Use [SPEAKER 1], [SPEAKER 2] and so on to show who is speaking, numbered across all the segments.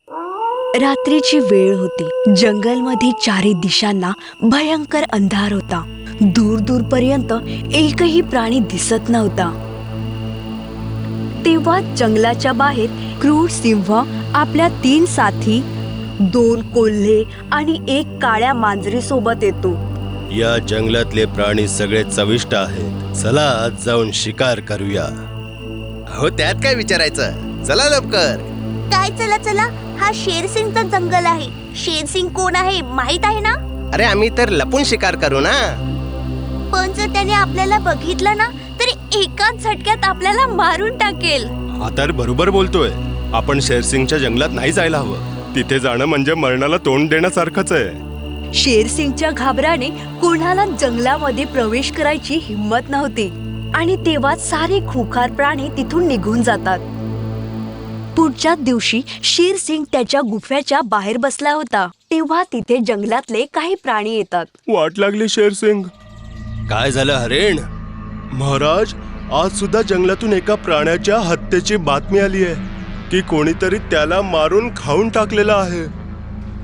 [SPEAKER 1] रात्रीची वेळ होती. जंगलमध्ये चारी दिशांना भयंकर अंधार होता. दूर दूर पर्यंत एकही प्राणी दिसत नव्हता. तेव्हा जंगलाच्या बाहेर क्रूर सिंह आपल्या 3 साथी, 2 कोल्हे आणि 1 काळ्या मांजरी सोबत येतो.
[SPEAKER 2] या जंगलातले प्राणी सगळे चविष्ट आहेत. चला आज जाऊन शिकार करूया. हो, त्यात काय विचारायचं, चला लवकर.
[SPEAKER 3] काय चला चला, हा शेरसिंगचं जंगल आहे. शेरसिंग कोण आहे माहित आहे ना?
[SPEAKER 2] अरे आम्ही तर लपून शिकार करू ना.
[SPEAKER 3] पण जर त्याने आपल्याला बघितलं ना तर एकाच झटक्यात आपल्याला मारून टाकेल.
[SPEAKER 4] हा तर बरोबर बोलतोय. आपण शेरसिंगच्या जंगलात नाही जायला हवं. तिथे जाणं म्हणजे मरणाला तोंड देण्यासारखंच आहे.
[SPEAKER 1] शेरसिंगच्या घाबराने कोणाला जंगलामध्ये प्रवेश करायची हिम्मत नव्हती आणि तेव्हा सारे खुखार प्राणी तिथून निघून जातात. पुढच्या दिवशी शेरसिंग त्याच्या गुफ्याच्या बाहेर बसला होता. तेव्हा तिथे जंगलातले काही प्राणी येतात.
[SPEAKER 4] वाट लागली शेरसिंग.
[SPEAKER 2] काय झालं हरिण?
[SPEAKER 4] महाराज, आज सुद्धा जंगलातून एका प्राण्याच्या हत्येची बातमी आली आहे की कोणीतरी त्याला मारून खाऊन टाकलेला आहे.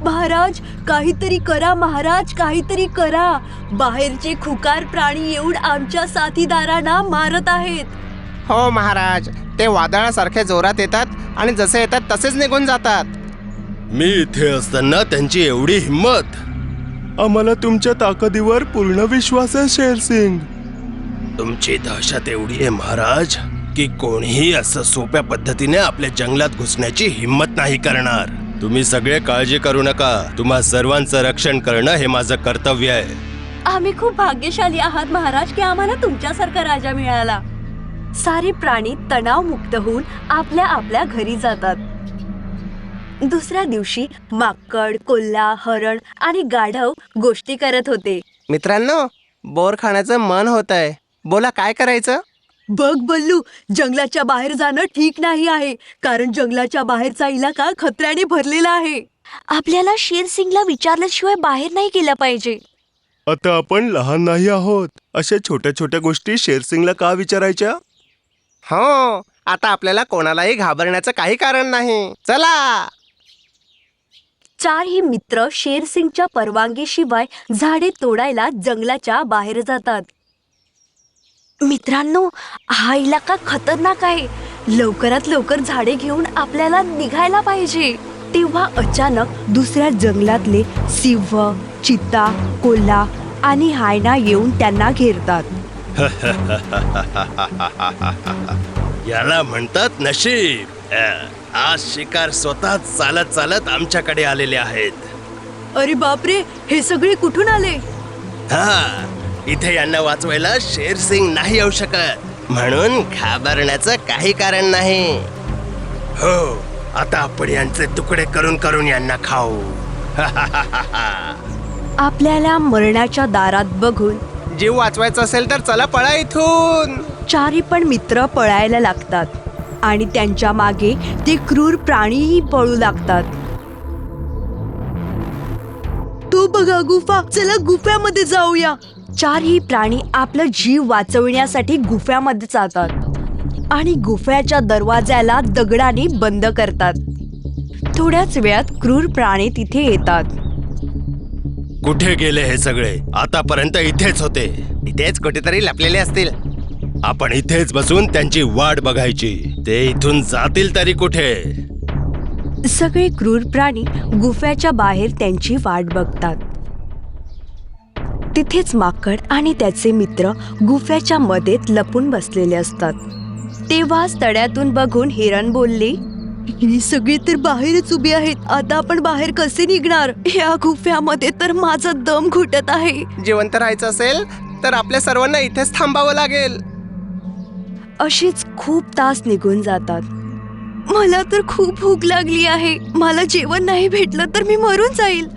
[SPEAKER 1] महाराज, काहीतरी करा महाराज, काहीतरी करा. बाहेरचे खुकार प्राणी येऊन आमच्या साथीदारांना मारत आहेत.
[SPEAKER 5] हो महाराज, ते वादळासारखे जोरात येतात आणि जसे येतात तसेच निघून जातात.
[SPEAKER 2] मी इथे असताना त्यांची एवढी हिम्मत?
[SPEAKER 4] आम्हाला तुमच्या ताकदीवर पूर्ण विश्वास आहे शेरसिंग.
[SPEAKER 2] तुमची दहशत एवढी आहे महाराज की कोणीही असं सोप्या पद्धतीने आपल्या जंगलात घुसण्याची हिम्मत नाही करणार. तुम्ही सगळे काळजी करू नका. तुम्हा सर्वांचं रक्षण करणं हे माझं कर्तव्य आहे.
[SPEAKER 1] आम्ही खूप भाग्यशाली आहात महाराज की आम्हाला तुमच्यासारखा राजा मिळाला. सारे प्राणी तणावमुक्त होऊन आपल्या आपल्या घरी जातात. दुसऱ्या दिवशी माकड, कोल्हा, हरण आणि गाढव गोष्टी करत होते.
[SPEAKER 5] मित्रांनो, बोर खाण्याचं मन होत आहे. बोला काय करायचं?
[SPEAKER 1] बघ बल्लू, जंगलाच्या बाहेर जाणं ठीक नाही आहे, कारण जंगलाच्या बाहेरचा इलाका खतऱ्याने भरलेला आहे. आपल्याला शेरसिंगला विचारल्याशिवाय बाहेर नाही गेलं पाहिजे.
[SPEAKER 4] आता आपण लहान नाही आहोत. अशा छोट्या छोट्या गोष्टी शेरसिंगला का विचारायच्या?
[SPEAKER 5] हो, आता आपल्याला कोणालाही घाबरण्याचं काही कारण नाही. चला.
[SPEAKER 1] 4ही मित्र शेरसिंगच्या परवानगीशिवाय झाडे तोडायला जंगलाच्या बाहेर जातात. मित्रांनो, हा इलाका खतरनाक आहे. लवकरात लवकर झाडे घेऊन आपल्याला निघायला पाहिजे. तेव्हा अचानक दुसऱ्या जंगलातले सिंह, चित्ता, कोल्हा आणि हायना येऊन त्यांना घेरतात.
[SPEAKER 2] याला म्हणतात नशीब. आज शिकार स्वतः चालत चालत आमच्याकडे आलेले आहेत.
[SPEAKER 1] अरे बापरे, हे सगळे कुठून आले?
[SPEAKER 2] हा, इथे यांना वाचवायला शेरसिंग नाही येऊ शकत, म्हणून घाबरण्याचं काही कारण नाही. हो, आता आपण यांचे तुकडे करून करून यांना खाऊ.
[SPEAKER 1] आपल्याला मरणाच्या दारात बघून
[SPEAKER 5] जीव वाचवायचा असेल तर चला पळा इथून.
[SPEAKER 1] 4ही पण मित्र पळायला लागतात आणि त्यांच्या मागे ते क्रूर प्राणीही पळू लागतात. तो बघा गुफा, चला गुफ्यामध्ये जाऊया. 4ही प्राणी आपला जीव वाचवण्यासाठी गुफ्यामध्ये जातात आणि गुफ्याच्या दरवाजाला दगडाने बंद करतात. थोड्याच वेळात क्रूर प्राणी तिथे येतात.
[SPEAKER 2] कुठे गेले हे सगळे? आतापर्यंत इथेच होते.
[SPEAKER 5] इथेच कुठेतरी लपलेले असतील.
[SPEAKER 2] आपण इथेच बसून त्यांची वाट बघायची. ते इथून जातील तरी कुठे?
[SPEAKER 1] सगळे क्रूर प्राणी गुफ्याच्या बाहेर त्यांची वाट बघतात. तिथेच माकड आणि त्याचे मित्र गुफ्याच्या मध्येत लपून बसलेले असतात. तेव्हाच तळ्यातून बघून हिरण बोलली, ही सगळी तर बाहेरच उभी आहेत. आता आपण बाहेर कसे निघणार? या गुफ्यामध्ये तर माझा दम घुटत आहे.
[SPEAKER 5] जिवंत राहायचं असेल तर आपल्या सर्वांना इथेच थांबावं लागेल.
[SPEAKER 1] अशीच खूप तास निघून जातात. मला तर खूप भूक लागली आहे. मला जेवण नाही भेटलं तर मी मरून जाईल.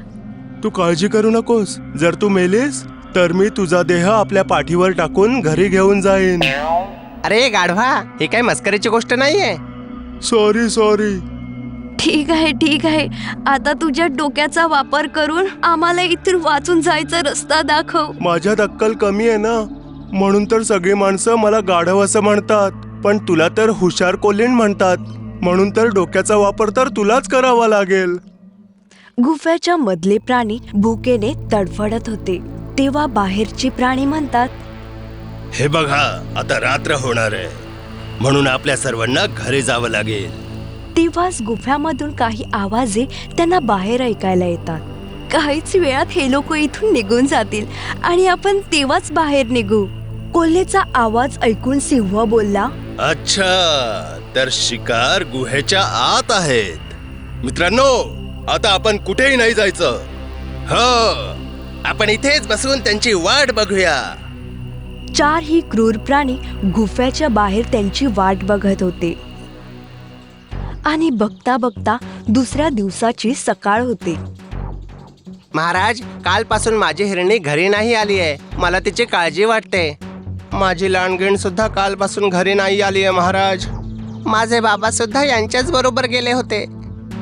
[SPEAKER 4] तू काळजी करू नकोस. जर तू मेलीस तर मी तुझा देह आपल्या पाठीवर टाकून घरी घेऊन जाईन.
[SPEAKER 5] अरे गाढवा, ही काही मस्करीची गोष्ट नाहीये.
[SPEAKER 4] सॉरी.
[SPEAKER 1] ठीक आहे. आता तुझ्या डोक्याचा वापर करून आम्हाला इथून वाचून जायचा रस्ता दाखव.
[SPEAKER 4] माझ्यात अक्कल कमी आहे ना, म्हणून तर सगळी माणसं मला गाढव असं म्हणतात. पण तुला तर हुशार कोल्हीण म्हणतात. म्हणून तर डोक्याचा वापर तर तुलाच करावा लागेल.
[SPEAKER 1] गुफ्याच्या मधले प्राणी भुकेने तडफडत होते. तेव्हा बाहेरचे प्राणी म्हणतात,
[SPEAKER 2] हे बघा, आता रात्र होणार आहे, म्हणून आपल्या सर्वांना घरी जावं लागेल.
[SPEAKER 1] तेव्हाच गुफ्यामधून काही आवाजे त्यांना बाहेर ऐकायला येतात. काहीच वेळात हे लोक इथून निघून जातील आणि आपण तेव्हाच बाहेर निघू. कोल्हेचा आवाज ऐकून सिंह बोलला,
[SPEAKER 2] अच्छा, तर शिकार गुहेच्या आत आहेत. मित्रांनो, आता आपण कुठेही नाही जायचं. हो, आपण इथेच बसून त्यांची वाट बघूया.
[SPEAKER 1] चारही क्रूर प्राणी गुफ्याच्या बाहेर त्यांची वाट बघत होते. आणि बघता बघता दुसऱ्या दिवसाची सकाळ होते.
[SPEAKER 5] महाराज, कालपासून माझी हिरणी घरी नाही आली आहे. मला तिची काळजी वाटते. माझी लांडगीण सुद्धा कालपासून घरी नाही आली आहे महाराज. माझे बाबा सुद्धा यांच्याच बरोबर गेले होते.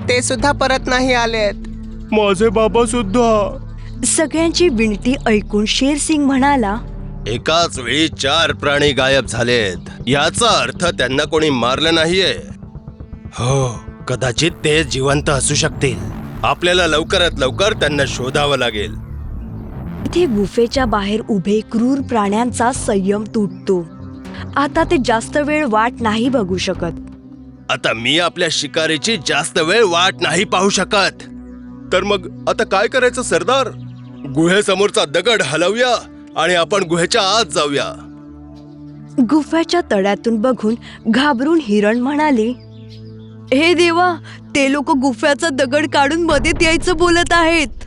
[SPEAKER 5] ते सुद्धा परत नाही आलेत.
[SPEAKER 4] माझे बाबा सुद्धा.
[SPEAKER 1] सगळ्यांची विनंती ऐकून शेरसिंग म्हणाला,
[SPEAKER 2] एकाच वेळी 4 प्राणी गायब झालेत. याचा अर्थ त्यांना कोणी मारलं नाहीये. हो, कदाचित ते जिवंत असू शकतील. आपल्याला लवकरात लवकर त्यांना शोधावं लागेल.
[SPEAKER 1] इथे गुफेच्या बाहेर उभे क्रूर प्राण्यांचा संयम तुटतो. आता ते जास्त वेळ वाट नाही बघू शकत.
[SPEAKER 2] आता मी आपल्या शिकारीची जास्त वेळ वाट नाही पाहू शकत.
[SPEAKER 4] तर मग आता काय करायचं सरदार?
[SPEAKER 2] गुहेसमोरचा दगड हलवूया आणि आपण गुहेच्या आत जाऊया.
[SPEAKER 1] गुफ्याच्या तळ्यातून बघून घाबरून हिरण म्हणाले, हे देवा, ते लोक गुफ्याचा दगड काढून मध्येत यायचं बोलत आहेत.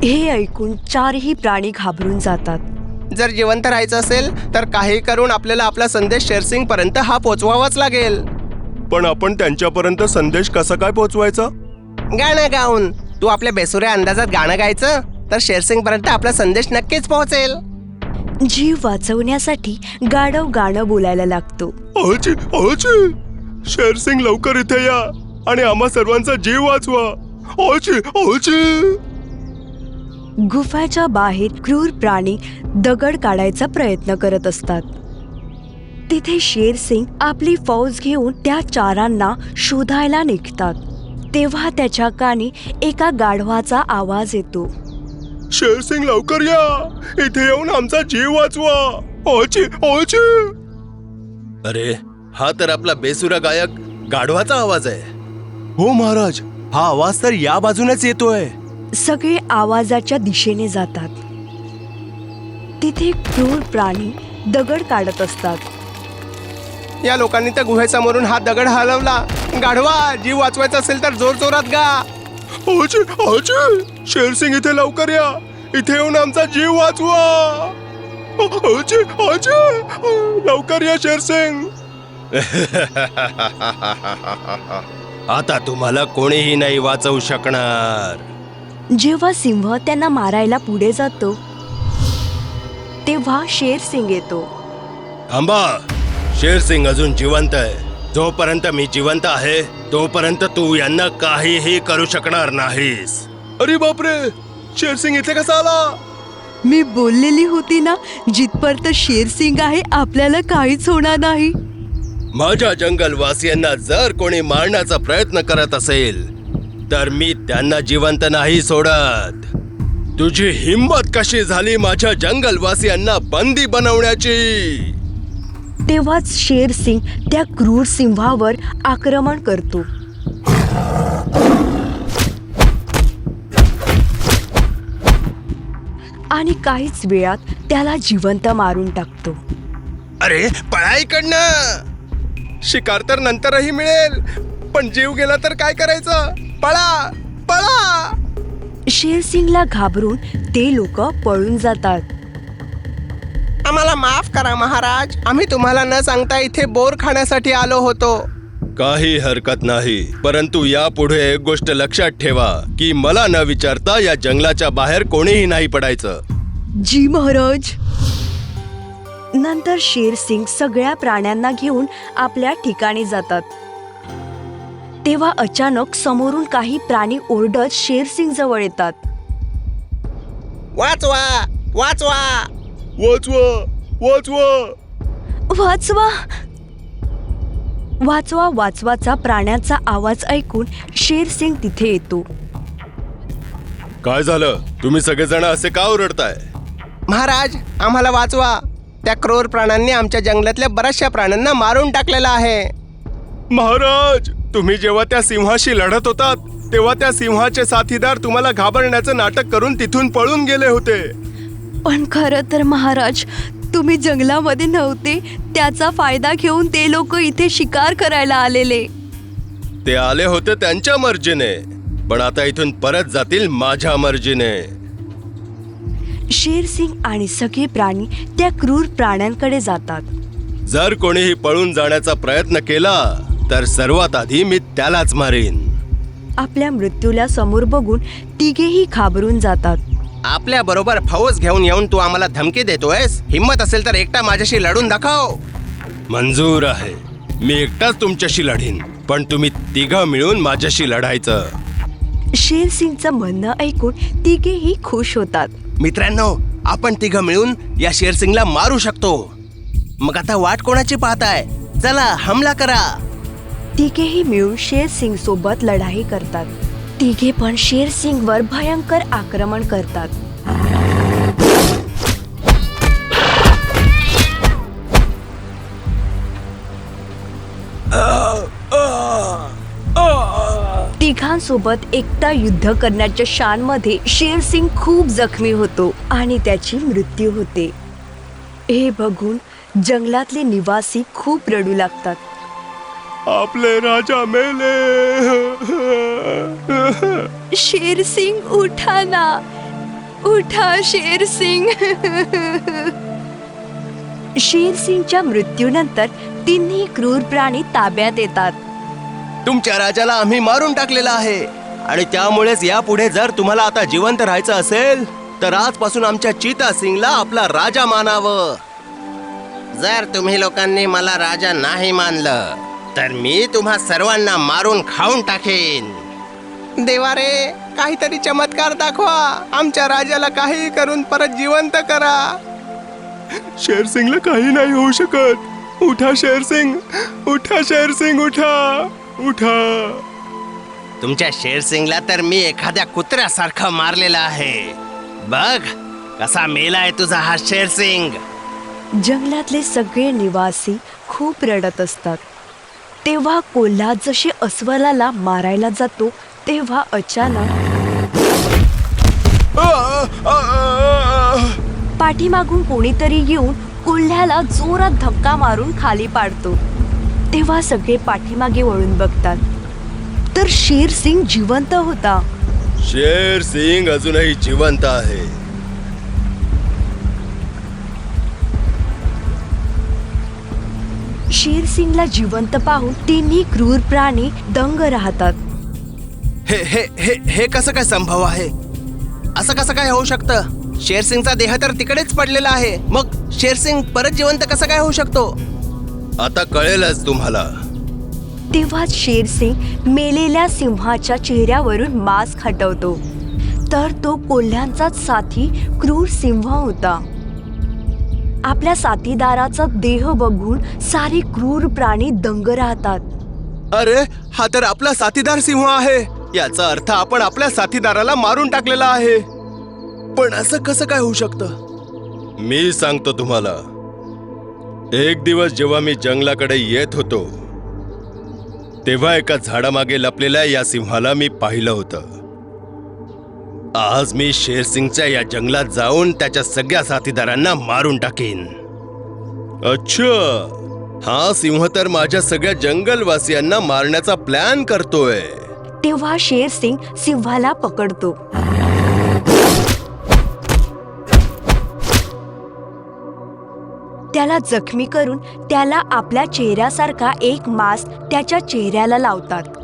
[SPEAKER 1] हे ऐकून चारही प्राणी घाबरून जातात.
[SPEAKER 5] जर जिवंत राहायचं असेल तर काही करून आपल्याला आपला संदेश शेरसिंग पर्यंत हा पोचवावाच लागेल.
[SPEAKER 4] पण आपण त्यांच्यापर्यंत संदेश कसा काय पोहोचवायचा?
[SPEAKER 5] गाणं गाऊन. तू आपल्या बेसुऱ्या अंदाजात गाणं गायचं तर शेरसिंग पर्यंत आपला संदेश नक्कीच पोहोचेल.
[SPEAKER 1] जीव वाचवण्यासाठी गाढव गाणं बोलायला लागतो.
[SPEAKER 4] अहोची, अहोची, शेरसिंग लवकर इथे या आणि आम्हा सर्वांचा जीव वाचवा. अहोची, अहोची.
[SPEAKER 1] गुफाच्या बाहेर क्रूर प्राणी दगड काढायचा प्रयत्न करत असतात. तिथे शेरसिंग आपली फौज घेऊन त्या चारांना शोधायला निघतात. तेव्हा त्याच्या कानी एका गाढवाचा आवाज येतो,
[SPEAKER 4] शेरसिंग लवकर या, इथे येऊन आमचा जीव वाचवा. अहोची, अहोची.
[SPEAKER 2] अरे, हा तर आपला बेसुरा गायक गाढवाचा आवाज आहे.
[SPEAKER 4] हो महाराज, हा आवाज तर या बाजूनेच येतोय.
[SPEAKER 1] सगळे आवाजाच्या दिशेने जातात. तिथे क्रूर प्राणी दगड काढत असतात.
[SPEAKER 5] या लोकांनी त्या गुहेसमोरून हा दगड हलवला. गाढवा, जीव वाचवायचा असेल तर जोर जोरात गा.
[SPEAKER 4] अहोची, अहोची, शेरसिंग इथे लवकर या, इथे येऊन आमचा जीव वाचवा. अहोची, अहोची, लवकर या शेरसिंग.
[SPEAKER 2] आता तुम्हाला कोणीही नाही वाचवू शकणार.
[SPEAKER 1] जेव्हा सिंह त्यांना मारायला पुढे जातो तेव्हा शेरसिंग येतो.
[SPEAKER 2] थांबा, शेरसिंग अजून जिवंत आहे. जोपर्यंत मी जिवंत आहे तोपर्यंत तू यांना काहीही करू शकणार नाहीस.
[SPEAKER 4] अरे बापरे, शेरसिंग इथे कसा आला?
[SPEAKER 1] मी बोललेली होती ना, जिथपर्यंत शेरसिंग आहे आपल्याला काहीच होणार नाही.
[SPEAKER 2] माझ्या जंगलवासियांना जर कोणी मारण्याचा प्रयत्न करत असेल तर मी त्यांना जिवंत नाही सोडत. तुझी हिंमत कशी झाली माझ्या जंगलवासियांना बंदी बनवण्याची?
[SPEAKER 1] तेव्हाच शेरसिंग त्या क्रूर सिंहावर आक्रमण करतो. आणि काहीच वेळात त्याला जिवंत मारून टाकतो.
[SPEAKER 2] अरे, पळा इकडनं.
[SPEAKER 5] शिकार तर नंतरही मिळेल, पण जीव गेला तर काय करायचं? पळा, पळा.
[SPEAKER 1] शेरसिंगला घाबरून ते लोक पळून जातात.
[SPEAKER 5] आम्हाला माफ करा महाराज, आम्ही तुम्हाला न सांगता इथे बोर खाण्यासाठी आलो होतो.
[SPEAKER 2] काही हरकत नाही, परंतु यापुढे एक गोष्ट लक्षात ठेवा की मला न विचारता या जंगलाच्या बाहेर कोणीही नाही पडायचं.
[SPEAKER 1] जी महाराज. नंतर शेरसिंग सगळ्या प्राण्यांना घेऊन आपल्या ठिकाणी जातात. तेव्हा अचानक समोरून काही प्राणी ओरडत शेरसिंग जवळ येतात.
[SPEAKER 5] वाचवा, वाचवा.
[SPEAKER 4] वाचवा, वाचवा.
[SPEAKER 1] वाचवा. वाचवा वाचवाचा प्राण्याचा आवाज ऐकून शेरसिंग तिथे येतो.
[SPEAKER 2] काय झालं? तुम्ही सगळेजण असे का ओरडताय?
[SPEAKER 5] महाराज, आम्हाला वाचवा. त्या क्रूर प्राण्यांनी आमच्या जंगलातल्या बऱ्याचशा प्राण्यांना मारून टाकलेलं आहे.
[SPEAKER 4] महाराज, तुम्ही जेव्हा त्या सिंहाशी लढत होतात तेव्हा त्या सिंहाचे साथीदार तुम्हाला घाबरण्याचं नाटक करून तिथून पळून गेले होते.
[SPEAKER 1] पण खरं तर महाराज, तुम्ही जंगलामध्ये नव्हते. त्याचा फायदा घेऊन ते लोक इथे शिकार करायला आलेले.
[SPEAKER 2] ते आले होते त्यांच्या मर्जीने, पण आता इथून परत जातील माझ्या मर्जीने.
[SPEAKER 1] शेरसिंग आणि सगळे प्राणी त्या क्रूर प्राण्यांकडे जातात.
[SPEAKER 2] जर कोणीही पळून जाण्याचा प्रयत्न केला तर सर्वात आधी मी त्यालाच मारीन.
[SPEAKER 1] आपल्या मृत्यूला समोर बघून तिघेही घाबरून जातात.
[SPEAKER 5] आपल्या बरोबर फौज घेऊन येऊन तू आम्हाला धमकी देतोयस? हिम्मत असेल तर एकटा माझ्याशी लढून दाखव.
[SPEAKER 2] मंजूर आहे, मी एकटाच तुमच्याशी लढीन, पण तुम्ही तिघं मिळून माझ्याशी लढायचं.
[SPEAKER 1] शेरसिंगचं म्हणणं ऐकून तिघेही खुश होतात.
[SPEAKER 5] मित्रांनो, आपण तिघं मिळून या शेरसिंगला मारू शकतो. मग आता वाट कोणाची पाहताय? चला हमला करा.
[SPEAKER 1] तिघेही मिळून शेरसिंग सोबत लढाई करतात. तिघे पण शेरसिंगवर भयंकर आक्रमण करतात. तिघांसोबत एकटा युद्ध करण्याच्या शानमध्ये शेरसिंग खूप जखमी होतो आणि त्याची मृत्यू होते. हे बघून जंगलातले निवासी खूप रडू लागतात.
[SPEAKER 4] आपले राजा मेले.
[SPEAKER 1] शेरसिंग उठा ना, उठा शेरसिंग. शेरसिंगच्या मृत्यूनंतर तिन्ही क्रूर प्राणी ताब्यात येतात.
[SPEAKER 5] तुमच्या राजाला आम्ही मारून टाकलेला आहे आणि त्यामुळेच यापुढे जर तुम्हाला आता जिवंत राहायचं असेल तर आजपासून आमच्या चीता सिंगला आपला राजा मानावं. जर तुम्ही लोकांनी मला राजा नाही मानलं तर मी तुम्हा सर्वांना मारून खाऊन टाकेन. देवा रे, काहीतरी चमत्कार दाखवा. आमच्या राजाला काही करून परत जिवंत करा.
[SPEAKER 4] शेरसिंगला काही नाही होऊ शकत. उठा शेरसिंग, उठा शेरसिंग, उठा उठा.
[SPEAKER 5] तुमच्या शेरसिंगला तर मी एखाद्या कुत्र्यासारखं मारलेलं आहे. बघ कसा मेलाय तुझा हा शेरसिंग.
[SPEAKER 1] जंगलातले सगळे निवासी खूप रडत असतात. तेव्हा कोल्हा जशी अस्वलाला मारायला जातो तेव्हा अचानक पाठीमागून कोणीतरी येऊन कोल्ह्याला जोरात धक्का मारून खाली पाडतो. तेव्हा सगळे पाठीमागे वळून बघतात तर शेरसिंग जिवंत होता.
[SPEAKER 2] शेरसिंग अजूनही जिवंत आहे.
[SPEAKER 1] शेरसिंगला जिवंत पाहून तिन्ही क्रूर प्राणी दंग राहतात.
[SPEAKER 5] हे हे हे हे कसं काय संभव आहे? असं कसं काय होऊ शकतं? शेरसिंगचा देह तर तिकडेच पडलेला आहे. मग शेरसिंग परत जिवंत कसं काय होऊ शकतो?
[SPEAKER 2] आता कळेलच तुम्हाला.
[SPEAKER 1] तेव्हाच शेरसिंग मेलेल्या सिंहाच्या चेहऱ्यावरून मास्क हटवतो तर तो कोल्ह्यांचाच साथी क्रूर सिंह होता. आपल्या साथीदाराचा देह बघून सारे क्रूर प्राणी दंग राहतात.
[SPEAKER 4] अरे, हा तर आपला साथीदार सिंह आहे. याचा अर्थ आपण आपल्या साथीदाराला मारून टाकलेला आहे. पण असं कसं काय होऊ शकतं?
[SPEAKER 2] मी सांगतो तुम्हाला. एक दिवस जेव्हा मी जंगलाकडे येत होतो तेव्हा एका झाडामागे लपलेल्या या सिंहाला मी पाहिलं होतं. आज मी शेरसिंगच्या या जंगलात जाऊन त्याच्या सगळ्या साथीदारांना मारून टाकीन. अच्छा, हा सिंह तर माझ्या सगळ्या जंगलवासियांना मारण्याचा प्लॅन करतोय.
[SPEAKER 1] तेव्हा शेरसिंग सिंहाला पकडतो. त्याला जखमी करून त्याला आपल्या चेहऱ्यासारखा एक मास्क त्याच्या चेहऱ्याला लावतात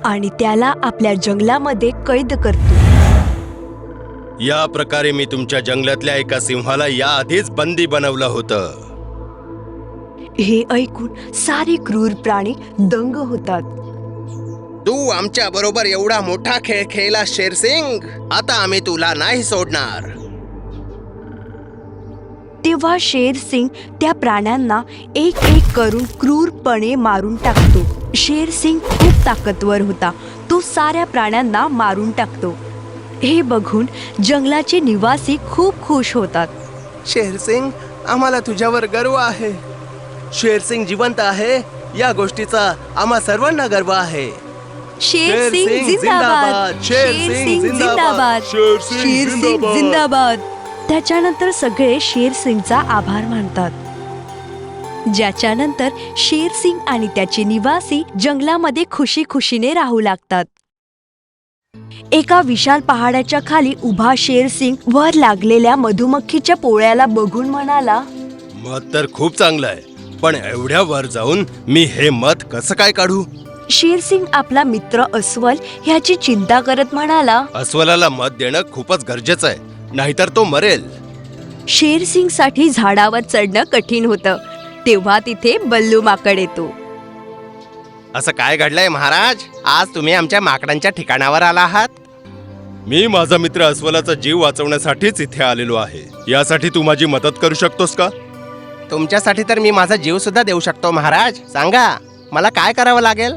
[SPEAKER 1] आणि त्याला आपल्या जंगलामध्ये कैद करतो.
[SPEAKER 2] या प्रकारे मी तुमच्या जंगलातल्या एका सिंहाला याआधीच बंदी बनवलं होतं.
[SPEAKER 1] हे ऐकून सारे क्रूर प्राणी दंग होतात.
[SPEAKER 5] तू आमच्या बरोबर एवढा मोठा खेळ खेळला शेरसिंग. आता आम्ही तुला नाही सोडणार.
[SPEAKER 1] तेव्हा शेर सिंग त्या प्राण्यांना एक एक करून क्रूरपणे मारून टाकतो. शेर सिंग खूप ताकदवर होता. तो साऱ्या प्राण्यांना मारून टाकतो. हे बघून जंगलाचे निवासी खूप खुश होतात.
[SPEAKER 5] शेरसिंग, आम्हाला तुझ्यावर गर्व आहे. शेरसिंग जिवंत आहे या गोष्टीचा आम्हा सर्वांना गर्व आहे.
[SPEAKER 1] शेर सिंग जिंदाबाद, शेर सिंग जिंदाबाद,
[SPEAKER 4] शेर सिंग
[SPEAKER 1] शेर सिंग
[SPEAKER 4] जिंदाबाद.
[SPEAKER 1] जिंदाबाद. त्याच्यानंतर सगळे शेर सिंगचा आभार मानतात. ज्याच्यानंतर शेर सिंग आणि त्याचे निवासी जंगलामध्ये खुशी खुशीने राहू लागतात. एका विशाल पहाडाच्या खाली उभा शेर सिंग वर लागलेल्या मधुमक्खीच्या पोळ्याला बघून म्हणाला,
[SPEAKER 2] मध तर खूप चांगलं आहे, पण एवढ्या वर जाऊन मी हे मध कसं काय काढू?
[SPEAKER 1] शेर सिंग आपला मित्र अस्वल ह्याची चिंता करत म्हणाला.
[SPEAKER 2] अस्वलाला मध देणं खूपच गरजेचं आहे, नाहीतर तो मरेल.
[SPEAKER 1] शेर सिंग साठी झाडावर चढणं कठीण होतं. तेव्हा तिथे बल्लू माकड येतो.
[SPEAKER 5] असं काय घडलंय महाराज? आज तुम्ही आमच्या माकडांच्या ठिकाणावर आला आहात.
[SPEAKER 2] मी माझा मित्र अस्वलाचा जीव वाचवण्यासाठीच इथे आलेलो आहे. यासाठी तू माझी मदत करू शकतोस का?
[SPEAKER 5] तुमच्यासाठी तर मी माझा जीव सुद्धा देऊ शकतो महाराज. सांगा, मला काय करावं लागेल?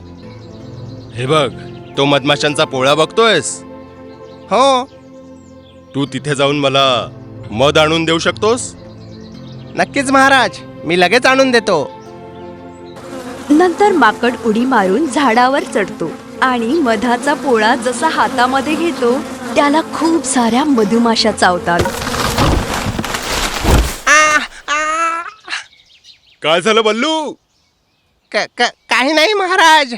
[SPEAKER 2] हे बघ, तो मधमाशांचा पोळा बघतोयस?
[SPEAKER 5] हो,
[SPEAKER 2] तू तिथे जाऊन मला मध आणून देऊ शकतोस?
[SPEAKER 5] नक्कीच महाराज, मी लगेच आणून देतो.
[SPEAKER 1] नंतर माकड उडी मारून झाडावर चढतो आणि मधाचा पोळा जसा हातामध्ये घेतो त्याला खूप साऱ्या मधुमाशा चावतात.
[SPEAKER 2] काय झालं बल्लू?
[SPEAKER 5] काही नाही महाराज.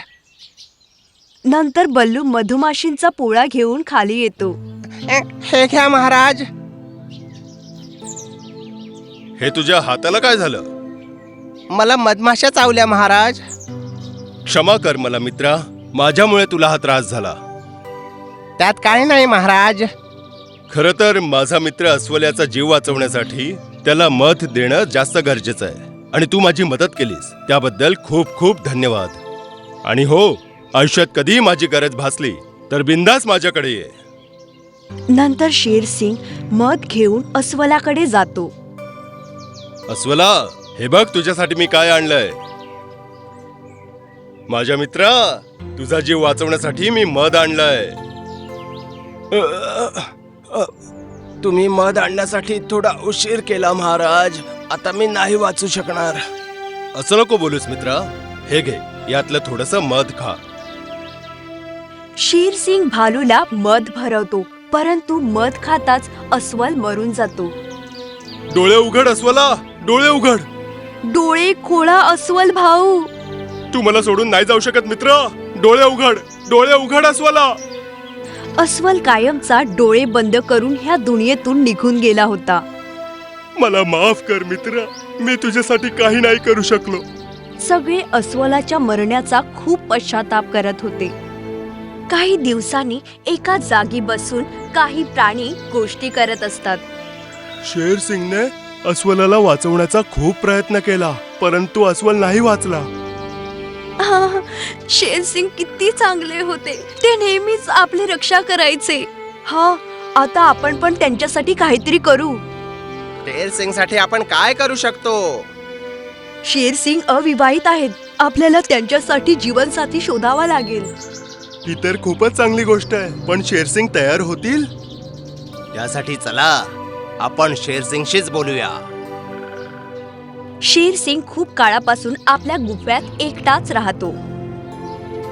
[SPEAKER 1] नंतर बल्लू मधुमाशींचा पोळा घेऊन खाली येतो.
[SPEAKER 5] हे घ्या महाराज.
[SPEAKER 2] हे तुझ्या हाताला काय झालं?
[SPEAKER 5] मला मधमाशा चावल्या महाराज.
[SPEAKER 2] क्षमा कर मला मित्रा, माझ्यामुळे तुला हा त्रास झाला.
[SPEAKER 5] त्यात काही नाही महाराज.
[SPEAKER 2] खरं तर माझा मित्र अस्वल्याचा जीव वाचवण्यासाठी त्याला मध देणं जास्त गरजेचं आहे, आणि तू माझी मदत केलीस त्याबद्दल खूप खूप धन्यवाद. आणि हो, आयुष्यात कधीही माझी गरज भासली तर बिंदास माझ्याकडे ये.
[SPEAKER 1] नंतर शेर सिंग मध घेऊन अस्वलाकडे जातो.
[SPEAKER 2] अस्वला, हे बघ तुझ्यासाठी मी काय आणलंय. माझ्या मित्रा, तुझा जीव वाचवण्यासाठी मी मध आणलंय.
[SPEAKER 5] तुम्ही मध आणण्यासाठी थोडा उशीर केला महाराज. आता मी नाही वाचू शकणार.
[SPEAKER 2] असं नको बोलूस मित्रा. हे घे, यातलं थोडंसं मध खा.
[SPEAKER 1] शेर सिंग भालूला मध भरवतो, परंतु मध खाताच अस्वल मरून जातो.
[SPEAKER 2] डोळे उघड अस्वला, डोळे उघड.
[SPEAKER 1] डोळे खोळा अस्वल भाऊ.
[SPEAKER 2] तू मला सोडून नाही जाऊ शकत मित्रा. डोळे उघड, डोळे उघड अस्वला.
[SPEAKER 1] अस्वल कायमचा डोळे बंद करून ह्या दुनियेतून निघून गेला होता.
[SPEAKER 2] मला माफ कर मित्रा, मी तुझ्यासाठी काही नाही करू शकलो.
[SPEAKER 1] सगळे अस्वलाच्या मरण्याचा खूप पश्चाताप करत होते. काही दिवसांनी एका जागी बसून काही प्राणी गोष्टी करत असतात.
[SPEAKER 4] शेर सिंगने अस्वलाला वाचवण्याचा खूप प्रयत्न केला, परंतु अस्वल नाही वाचला.
[SPEAKER 1] शेर सिंग किती चांगले होते. ते नेहमीच आपली रक्षा करायचे. आता आपण पण त्यांच्यासाठी काहीतरी करू.
[SPEAKER 5] शेर सिंग साठी आपण काय करू शकतो?
[SPEAKER 1] शेर सिंग अविवाहित आहेत. आपल्याला त्यांच्यासाठी जीवनसाथी शोधावा लागेल.
[SPEAKER 4] ही तर खूपच चांगली गोष्ट आहे, पण शेरसिंग तयार होतील?
[SPEAKER 5] यासाठी चला आपण शेरसिंगशीच बोलूया.
[SPEAKER 1] शेर सिंग खूप काळापासून आपल्या गुफ्यात एकटाच राहतो.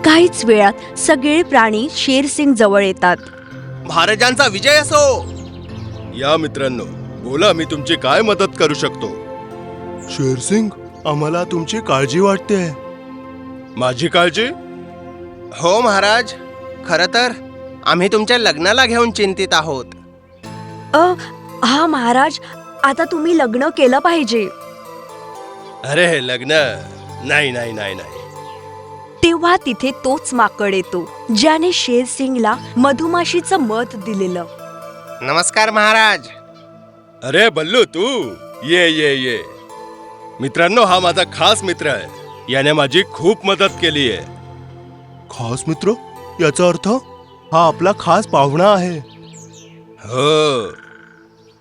[SPEAKER 1] काहीच वेळात सगळे प्राणी शेर सिंग जवळ येतात.
[SPEAKER 5] महाराजांचा विजय असो.
[SPEAKER 2] या मित्रांनो, बोला, मी तुमची काय मदत करू शकतो?
[SPEAKER 4] शेरसिंग, आम्हाला तुमची काळजी वाटते.
[SPEAKER 2] माझी काळजी?
[SPEAKER 5] हो महाराज, खरं तर आम्ही तुमच्या लग्नाला घेऊन चिंतित आहोत.
[SPEAKER 1] हा महाराज, आता तुम्ही लग्न केलं पाहिजे.
[SPEAKER 2] अरे लग्न? नाही नाही नाही नाही.
[SPEAKER 1] तेव्हा तिथे तोच माकड येतो ज्याने शेर सिंगला मधुमाशीचं मध दिलेलं.
[SPEAKER 5] नमस्कार महाराज.
[SPEAKER 2] अरे बल्लू, तू ये ये ये. मित्रांनो, हा माझा खास मित्र आहे. याने माझी खूप मदत केली आहे.
[SPEAKER 4] खास मित्र? याचा अर्थ हा आपला खास पाहुणा आहे.
[SPEAKER 2] हो.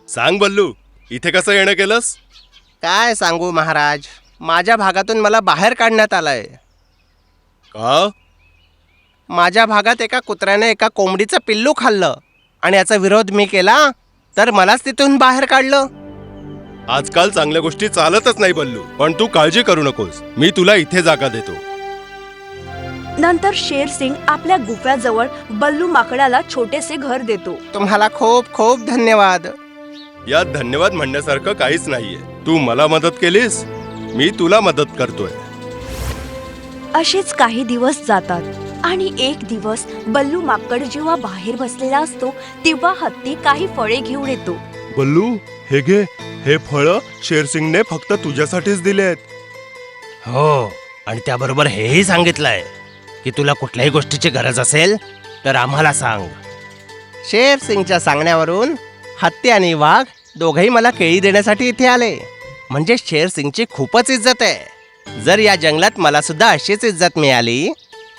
[SPEAKER 2] सांग बल्लू, इथे कसं येणं केलंस?
[SPEAKER 5] काय सांगू महाराज, माझ्या भागातून मला बाहेर काढण्यात आलंय.
[SPEAKER 2] का?
[SPEAKER 5] माझ्या भागात एका कुत्र्याने एका कोंबडीचं पिल्लू खाल्लं आणि याचा विरोध मी केला तर मलाच तिथून बाहेर काढलं.
[SPEAKER 2] आजकाल चांगल्या गोष्टी चालतच नाही बल्लू, पण तू काळजी करू नकोस, मी तुला इथे जागा देतो.
[SPEAKER 1] नंतर शेरसिंग आपल्या गुफ्याजवळ बल्लू माकडाला छोटेसे घर देतो.
[SPEAKER 5] तुम्हाला खूप खूप धन्यवाद.
[SPEAKER 2] यात धन्यवाद म्हणण्यासारखं काहीच नाहीये. तू मला मदत केलीस, मी तुला मदत करतोय.
[SPEAKER 1] असेच काही दिवस जातात आणि एक दिवस बल्लू माकड जेव्हा बाहेर बसलेला असतो तेव्हा हत्ती काही फळे घेऊन येतो.
[SPEAKER 4] बल्लू, हे घे. हे फळं शेरसिंगने फक्त तुझ्यासाठीच दिलेत.
[SPEAKER 5] हो, आणि त्याबरोबर हेही सांगितलंय की तुला कुठल्याही गोष्टीची गरज असेल तर आम्हाला सांग. शेरसिंगच्या सांगण्यावरून हत्ती आणि वाघ दोघेही मला केळी देण्यासाठी इथे आले. म्हणजे शेरसिंगची खूपच इज्जत आहे. जर या जंगलात मला सुद्धा अशीच इज्जत मिळाली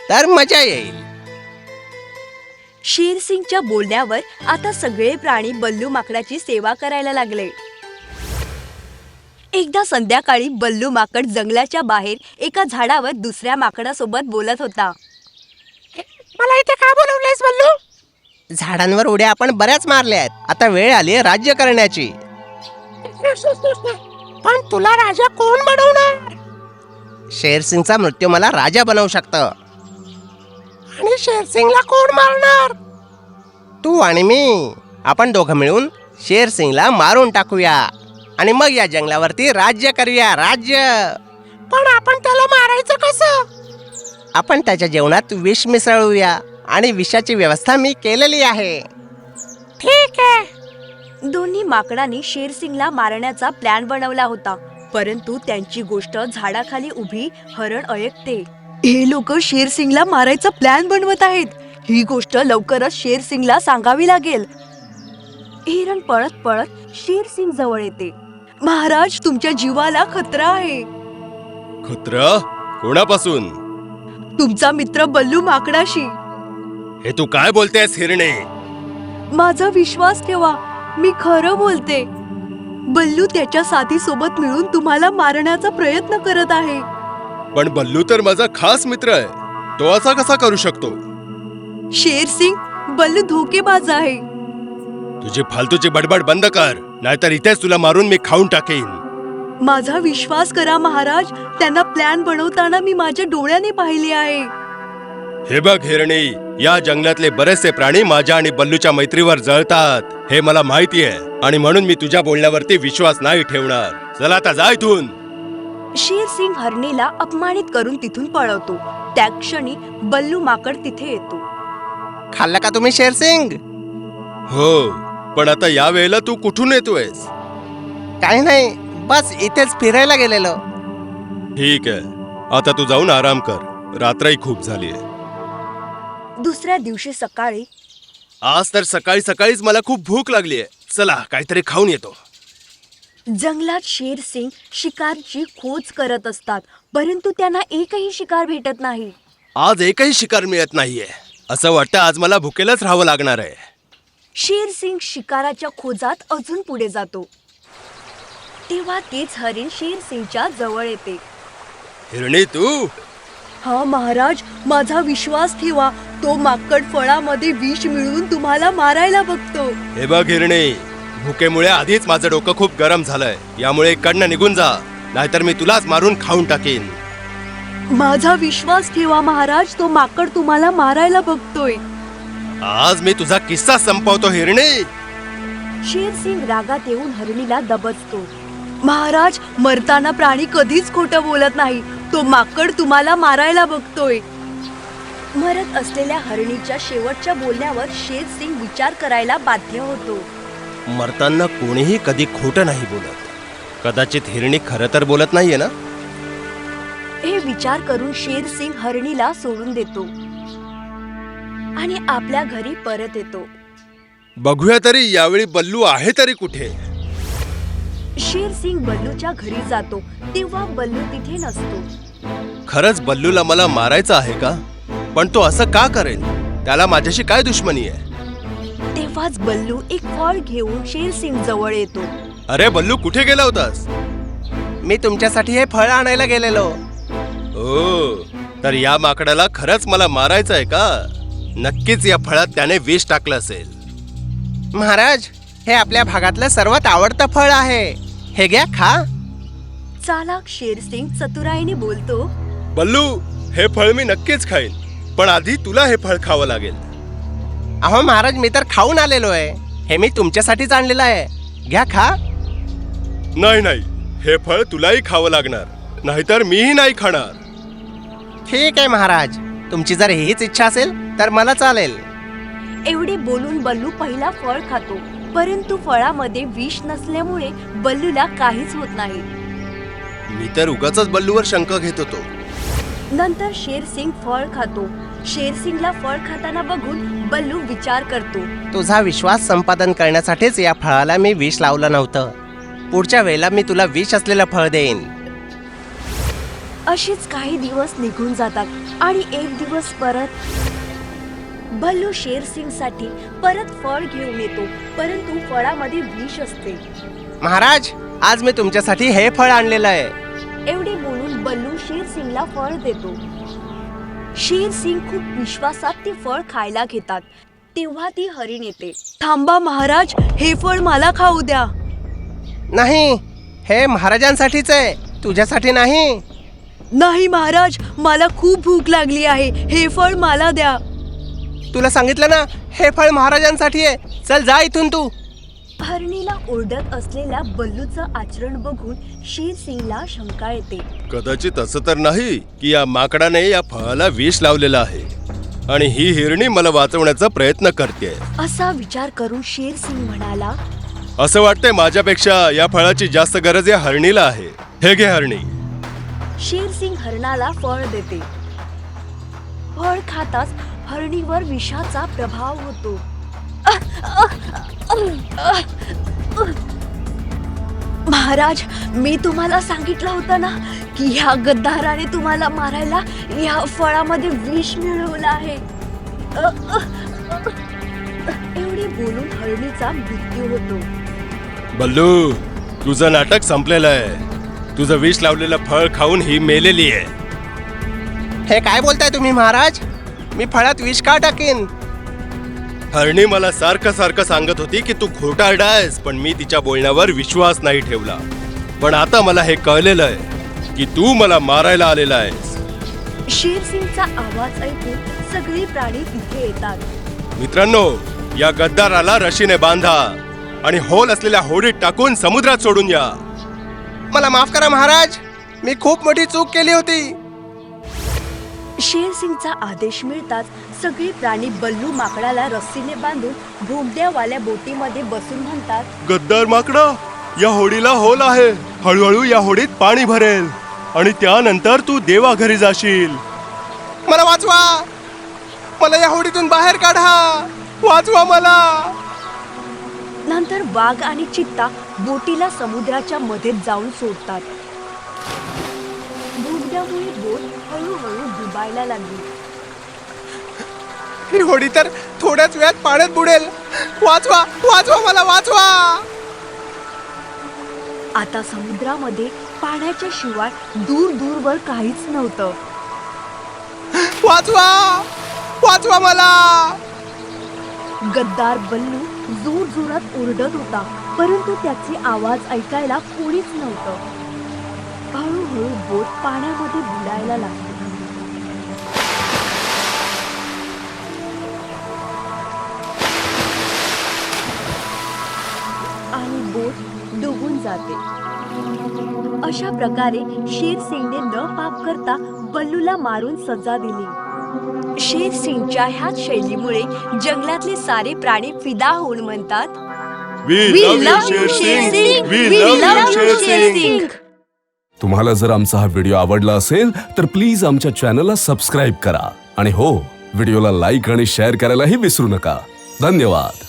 [SPEAKER 5] तर मजा येईल.
[SPEAKER 1] शेरसिंगच्या बोलण्यावर आता सगळे प्राणी बल्लू माकडाची सेवा करायला लागले. एकदा संध्याकाळी बल्लू माकड जंगलाच्या बाहेर एका झाडावर दुसऱ्या माकडासोबत बोलत होता.
[SPEAKER 5] मला इथे का बोलवलंयस बल्लू? झाडांवर उड्या आपण बऱ्याच मारल्या आहेत. आता वेळ आली आहे राज्य करण्याची. पण तुला राजा कोण बनवणार? शेरसिंगचा मृत्यू मला राजा बनवू शकतं. आणि शेरसिंगला कोण मारणार? तू आणि मी. आपण दोघं मिळून शेरसिंगला मारून टाकूया आणि मग या जंगलावरती राज्य करूया. राज्य. पण आपण त्याला मारायचं कसं? आपण त्याच्या जेवणात विष मिसळूया आणि विषाची व्यवस्था मी केलेली आहे. ठीक आहे.
[SPEAKER 1] दोन्ही माकडांनी शेरसिंगला मारण्याचा प्लॅन बनवला होता, परंतु त्यांची गोष्ट झाडाखाली उभी हरण ऐकते. हे लोक शेरसिंगला मारायचा प्लॅन बनवत आहेत. ही गोष्ट लवकरच शेरसिंगला सांगावी लागेल. हिरण पळत पळत शेरसिंग जवळ येते. महाराज, तुमच्या जीवाला खतरा आहे.
[SPEAKER 2] खतरा? कोणापासून?
[SPEAKER 1] तुमचा मित्र बल्लू माकडाशी.
[SPEAKER 2] हे तू काय बोलतेस हिरणे?
[SPEAKER 1] माझा विश्वास ठेवा, मी खरं बोलते. बल्लू त्याच्या साथी सोबत मिळून तुम्हाला मारण्याचा प्रयत्न करत आहे.
[SPEAKER 2] पण बल्लू तर माझा खास मित्र आहे, तो असा कसा करू शकतो?
[SPEAKER 1] शेरसिंग, बल्लू धोकेबाज आहे.
[SPEAKER 2] तुझी फालतूची बडबड बंद कर, नाहीतर इथेच तुला मारून मी खाऊन टाकेन.
[SPEAKER 1] माझा विश्वास करा महाराज, त्यांना प्लॅन बनवताना मी माझ्या डोळ्याने पाहिले आहे.
[SPEAKER 2] हे बघ हिरणी, या जंगलातले बरेचसे प्राणी माझ्या आणि बल्लूच्या मैत्रीवर जळतात, हे मला माहिती आहे, आणि म्हणून मी तुझ्या बोलण्यावरती विश्वास नाही ठेवणार. चला आता जा इथून.
[SPEAKER 1] शेरसिंग हरणीला अपमानित करून तिथून पळवतो. त्या क्षणी बल्लू माकड तिथे येतो.
[SPEAKER 5] खाल्लं का तुम्ही शेरसिंग?
[SPEAKER 2] हो, पण आता या वेळेला तू कुठून येतोयस?
[SPEAKER 5] काही नाही, बस इथेच फिरायला गेलेलो.
[SPEAKER 2] ठीक आहे, आता तू जाऊन आराम कर, रात्रही खूप झालीये.
[SPEAKER 1] दुसऱ्या दिवशी सकाळी
[SPEAKER 2] आज तर सकाळी सकाळीच मला खूप भूक लागलीये. चला काहीतरी खाऊन येतो.
[SPEAKER 1] जंगलात शेरसिंग शिकारची खोज करत असतात, परंतु त्यांना एकही शिकार भेटत नाही.
[SPEAKER 2] आज एकही शिकार मिळत नाहीये. असं वाटतं आज मला भुकेलच राहावं लागणार आहे.
[SPEAKER 1] शेरसिंग शिकाराच्या खोजात अजून पुढे जातो. तेव्हा तेच हरिण शेरसिंगच्या जवळ येते.
[SPEAKER 2] हिरणी तू?
[SPEAKER 1] हा महाराज, माझा विश्वास ठेवा, तो माकड फळामध्ये विष मिळवून तुम्हाला मारायला बघतो.
[SPEAKER 2] हे बघ हिरणी, भुकेमुळे आधीच माझं डोकं खूप गरम झालंय. यामुळे इकडनं निघून जा, नाहीतर मी तुलाच मारून खाऊन टाकेन.
[SPEAKER 1] माझा विश्वास ठेवा महाराज, तो माकड तुम्हाला मारायला बघतोय.
[SPEAKER 2] आज मी तुझा किस्सा संपवतो हिरणी.
[SPEAKER 1] शेरसिंग रागात येऊन हरणीला दबचतो. महाराज, मरताना प्राणी कधीच खोटं बोलत नाही. तो माकड तुम्हाला मारायला बघतोय. मरत असलेल्या हरणीच्या शेवटच्या बोलण्यावर शेरसिंग विचार करायला बाध्य होतो.
[SPEAKER 2] मरताना कोणीही कधी खोटं नाही बोलत. कदाचित हिरणी खरं तर बोलत नाहीये ना?
[SPEAKER 1] हे विचार करून शेरसिंग हरणीला सोडून देतो आणि आपल्या घरी परत येतो.
[SPEAKER 2] बघूया तरी यावेळी बल्लू आहे तरी कुठे.
[SPEAKER 1] शेरसिंग बल्लूच्या घरी जातो, तेव्हा बल्लू तिथे नसतो.
[SPEAKER 2] खरंच बल्लूला मला मारायचं आहे का? पण तो असं का करेल? त्याला माझ्याशी काय दुश्मनी आहे?
[SPEAKER 1] तेव्हाच बल्लू एक फळ घेऊन शेरसिंग जवळ येतो.
[SPEAKER 2] अरे बल्लू, कुठे गेला होतास?
[SPEAKER 5] मी तुमच्यासाठी हे फळ आणायला गेलेलो.
[SPEAKER 2] ओ, तर या माकडाला खरंच मला मारायचं आहे का? नक्कीच या फळात त्याने विष टाकलं असेल.
[SPEAKER 5] महाराज, हे आपल्या भागातलं सर्वात आवडतं फळ आहे. हे घ्या, खा.
[SPEAKER 1] चालाक शेरसिंग चतुराईने बोलतो.
[SPEAKER 2] बल्लू, हे फळ मी नक्कीच खाईन, पण आधी तुला हे फळ खावं लागेल.
[SPEAKER 5] अहो महाराज, मी तर खाऊन आलेलो आहे. हे मी तुमच्यासाठीच आणलेलं आहे. घ्या, खा.
[SPEAKER 2] नाही नाही, हे फळ तुलाही खावं लागणार, नाहीतर मीही नाही खाणार.
[SPEAKER 5] ठीक आहे महाराज, तुमची जर हीच इच्छा असेल तर मला चालेल.
[SPEAKER 1] एवढे बोलून बल्लू पहिला फळ खातो, परंतु फळामध्ये विष नसल्यामुळे बल्लूला काहीच होत नाही.
[SPEAKER 2] मी तर उगाचच बल्लूवर शंका घेत होतो.
[SPEAKER 1] नंतर शेरसिंग फळ खातो. शेरसिंगला फळ खाताना बघून बल्लू विचार करतो.
[SPEAKER 5] तुझा विश्वास संपादन करण्यासाठीच या फळाला मी विष लावलं नव्हतं. पुढच्या वेळेला मी तुला विष असलेलं फळ देईन.
[SPEAKER 1] अशीच काही दिवस निघून जातात आणि एक दिवस परत बल्लू शेरसिंगसाठी परत फळ घेऊन येतो, परंतु फळामध्ये विष असते.
[SPEAKER 5] महाराज, आज मी तुमच्यासाठी हे फळ आणलेलं आहे.
[SPEAKER 1] एवढे बोलून बल्लू शेरसिंगला फळ देतो. शेरसिंग खूप विश्वासात ते फळ खायला घेतात. तेव्हा ती हरिण येते. थांबा महाराज, हे फळ मला खाऊ द्या.
[SPEAKER 5] नाही, हे महाराजांसाठीच आहे, तुझ्यासाठी नाही.
[SPEAKER 1] नाही महाराज, मला खूप भूक लागली आहे, हे फळ मला द्या.
[SPEAKER 5] तुला सांगितलं ना, हे फळ महाराजांसाठी आहे. चल, जा इथून तू.
[SPEAKER 1] हरणीला ओरडत असलेल्या बल्लूचं आचरण बघून शेरसिंगला शंका येते.
[SPEAKER 2] कदाचित असं तर नाही की या माकडाने या फळाला विष लावलेलं आहे आणि ही हिरणी मला वाचवण्याचा प्रयत्न करते.
[SPEAKER 1] असा विचार करून शेरसिंग म्हणाला,
[SPEAKER 2] असं वाटतंय माझ्यापेक्षा या फळाची जास्त गरज या हरणीला आहे. हे घे हरणी.
[SPEAKER 1] शेरसिंग हरणाला फळ देते. फळ खाताच हरणीवर विषाचा प्रभाव होतो. महाराज, मी तुम्हाला सांगितलं होतं ना की ह्या गद्दाराने तुम्हाला मारायला या फळामध्ये विष मिळवलं आहे. एवढे बोलून हरणीचा मृत्यू होतो.
[SPEAKER 2] बल्लू, तुझं नाटक संपलेलं आहे. तुझं विष लावलेलं फळ खाऊन ही मेलेली आहे.
[SPEAKER 5] हे काय बोलताय तुम्ही महाराज? मी फळात विष का टाकीन?
[SPEAKER 2] हरणी मला सारखं सारखं सांगत होती की तू खोटारडा आहेस, पण मी तिच्या बोलण्यावर विश्वास नाही ठेवला. पण आता मला हे कळलेलं आहे की तू मला मारायला आलेला आहेस.
[SPEAKER 1] शेरसिंगचा आवाज ऐकून सगळे प्राणी तिथे येतात.
[SPEAKER 2] मित्रांनो, या गद्दाराला रशीने बांधा आणि होल असलेल्या होडीत टाकून समुद्रात सोडून या.
[SPEAKER 5] मला माफ करा महाराज, मी खूप मोठी चूक केली होती.
[SPEAKER 1] शेरसिंगचा आदेश मिळताच सगळे प्राणी बल्लू माकडाला रस्सीने बांधून भोगद्यावाल्या बोटीमध्ये बसून म्हणतात,
[SPEAKER 2] गद्दार माकडा, या होडीला होल आहे. हळूहळू या होडीत पाणी भरेल आणि त्यानंतर तू देवा घरी जाशील.
[SPEAKER 5] मला वाचवा, मला या होडीतून बाहेर काढा, वाचवा मला.
[SPEAKER 1] नंतर वाघ आणि चित्ता बोटीला समुद्राच्या मध्ये जाऊन सोडतात. भोगद्यामुळे बोट हळूहळू डुबायला लागली.
[SPEAKER 5] ही होडी तर थोड्याच वेळात पाण्यात बुडेल. वाचवा, वाचवा, मला वाचवा.
[SPEAKER 1] आता समुद्रामध्ये पाण्याच्या शिवाय दूर दूरवर काहीच नव्हतं.
[SPEAKER 5] वाचवा, वाचवा मला.
[SPEAKER 1] गद्दार बल्लू जोर जोरात ओरडत होता, परंतु त्याचे आवाज ऐकायला कोणीच नव्हतं. हळूहळू बोट पाण्यामध्ये बुडायला लागली. आणि बोट डुबून जाते. अशा प्रकारे शेरसिंगने न पाप करता बल्लूला मारून सजा दिली. शेरसिंगच्या ह्याच शैलीमुळे जंगलातले सारे प्राणी फिदा होऊन म्हणतात,
[SPEAKER 2] We love you, Sher Singh. We love you, Sher Singh.
[SPEAKER 6] तुम्हाला जर आमचा हा व्हिडिओ आवडला असेल तर प्लीज आमच्या चॅनलला सबस्क्राईब करा आणि हो, व्हिडिओला लाईक आणि शेअर करायलाही विसरू नका. धन्यवाद.